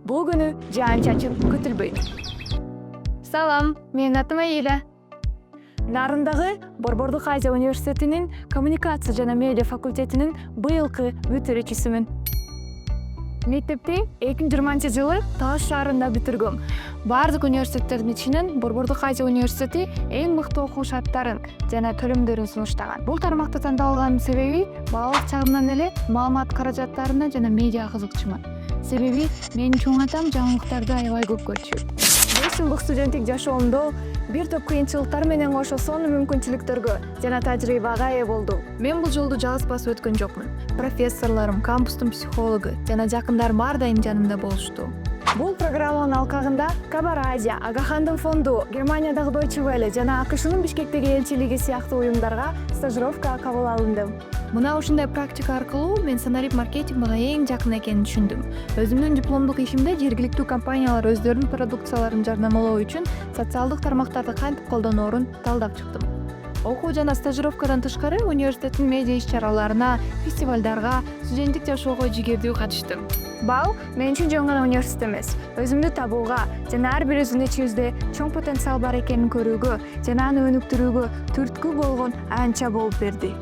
бул күнү жаан-чачын күтүлбөйт. Салам, менин атым Аиля. Нарындагы Борбордук Азия университетинин коммуникация жана медиа факультетинин быйылкы бүтүрүүчүсүмүн. Мектепти 2020-жылы Талаш шаарында бүтүргөм. Бардык университеттердин ичинен Борбордук Азия университети эң мыкты окуу шарттарын жана төлөмдөрүн сунуштаган. Бул тармакты тандалганын себеби балалык чагымдан эле маалымат каражаттарына жана медиа кызыкчумун. Себеби менин чоң атам жаңылыктарды аябай көп көрчү. 5 жылдык студенттик жашоомдо бир топ кыйынчылыктар менен кошо сонун мүмкүнчүлүктөргө жана тажрыйбага ээ болду. Мен бул жолду жалгыз басып өткөн жокмун. Профессорлорум, кампустун психологу жана жакындарым ар дайым жанымда болушту. Бул программанын алкагында Кабар Азия, Агахандын фонду, Германиядагы Deutsche Welle жана АКШнын Бишкектеги элчилиги сыяктуу уюмдарга стажировка кабыл алындым. Мына ушундай практика аркылуу мен сценарий маркетингге эң жакын экенин түшүндүм. Өзүмдүн дипломдук ишимде жергиликтүү компаниялар өздөрүнүн продукцияларын жарнамалоо үчүн социалдык тармактарды кантип колдоноорун талдап чыктым. Окуу жана стажировкадан тышкары университеттин медиа иш-чараларына, фестивалдарга, студенттик жашоого жигердүү катыштым. Бал мен үчүн жөн гана университет эмес, өзүмдү табууга жана ар бирибиздин ичибизде чоң потенциал бар экенин көрүүгө жана аны өнүктүрүүгө түрткү болгон анча болуп берди.